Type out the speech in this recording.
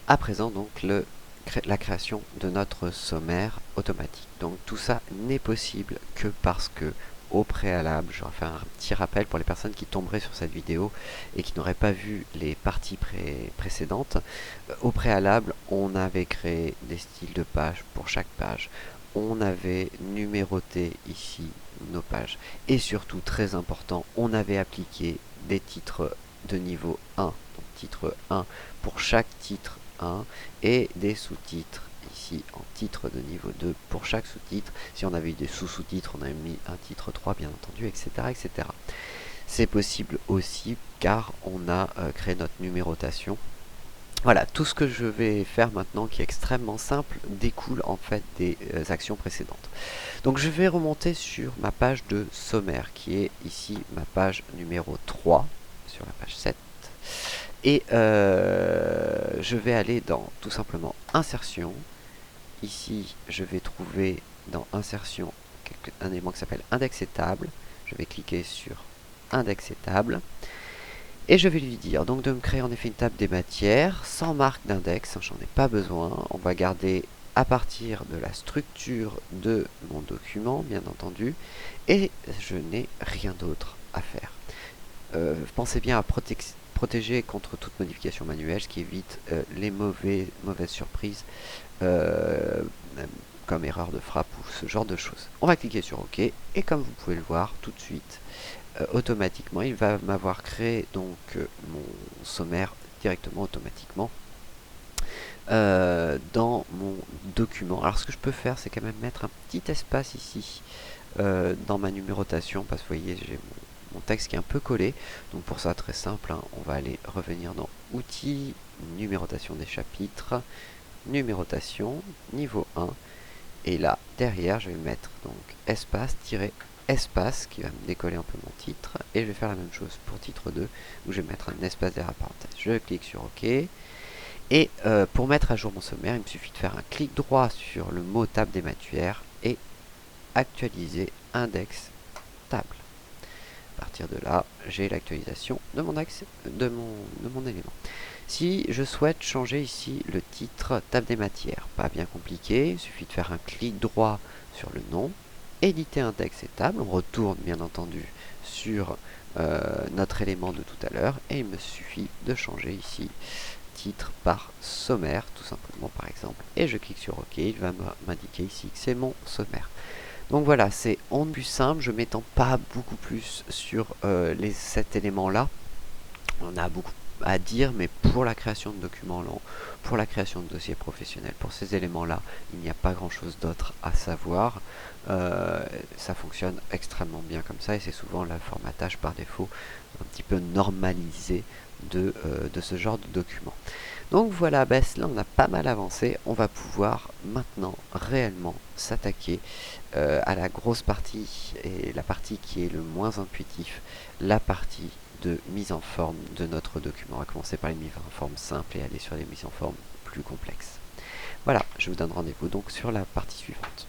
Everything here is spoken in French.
à présent donc la création de notre sommaire automatique. Donc tout ça n'est possible que parce que au préalable, je vais faire un petit rappel pour les personnes qui tomberaient sur cette vidéo et qui n'auraient pas vu les parties précédentes. Au préalable, on avait créé des styles de pages pour chaque page. On avait numéroté ici nos pages. Et surtout, très important, on avait appliqué des titres de niveau 1. Donc titre 1 pour chaque titre 1 et des sous-titres ici en titre de niveau 2 pour chaque sous-titre. Si on avait eu des sous-sous-titres, on avait mis un titre 3 bien entendu, etc. etc. C'est possible aussi car on a créé notre numérotation. Voilà, tout ce que je vais faire maintenant qui est extrêmement simple découle en fait des actions précédentes. Donc je vais remonter sur ma page de sommaire qui est ici ma page numéro 3 sur la page 7. Et je vais aller dans tout simplement insertion. Ici, je vais trouver dans insertion un élément qui s'appelle index et table. Je vais cliquer sur index et table. Et je vais lui dire donc de me créer en effet une table des matières sans marque d'index, j'en ai pas besoin. On va garder à partir de la structure de mon document, bien entendu, et je n'ai rien d'autre à faire. Pensez bien à protéger contre toute modification manuelle, ce qui évite les mauvaises surprises comme erreur de frappe ou ce genre de choses. On va cliquer sur OK et comme vous pouvez le voir tout de suite, automatiquement, il va m'avoir créé donc mon sommaire directement automatiquement dans mon document. Alors ce que je peux faire, c'est quand même mettre un petit espace ici dans ma numérotation parce que vous voyez, j'ai mon texte qui est un peu collé. Donc pour ça, très simple, hein, on va aller revenir dans Outils, numérotation des chapitres, numérotation, niveau 1. Et là, derrière, je vais mettre donc espace qui va me décoller un peu mon titre. Et je vais faire la même chose pour titre 2, où je vais mettre un espace derrière la parenthèse. Je clique sur OK. Et pour mettre à jour mon sommaire, il me suffit de faire un clic droit sur le mot table des matières et actualiser index table. À partir de là, j'ai l'actualisation de mon élément. Si je souhaite changer ici le titre table des matières, pas bien compliqué, il suffit de faire un clic droit sur le nom, éditer index et table, on retourne bien entendu sur notre élément de tout à l'heure et il me suffit de changer ici titre par sommaire tout simplement par exemple et je clique sur OK, il va m'indiquer ici que c'est mon sommaire. Donc voilà, c'est en plus simple, je m'étends pas beaucoup plus sur cet élément-là. On a beaucoup à dire, mais pour la création de documents longs, pour la création de dossiers professionnels, pour ces éléments-là, il n'y a pas grand-chose d'autre à savoir. Ça fonctionne extrêmement bien comme ça et c'est souvent le formatage par défaut un petit peu normalisé de ce genre de document. Donc voilà, là on a pas mal avancé, on va pouvoir maintenant réellement s'attaquer à la grosse partie et la partie qui est le moins intuitif, la partie de mise en forme de notre document. On va commencer par les mises en forme simples et aller sur les mises en forme plus complexes. Voilà, je vous donne rendez-vous donc sur la partie suivante.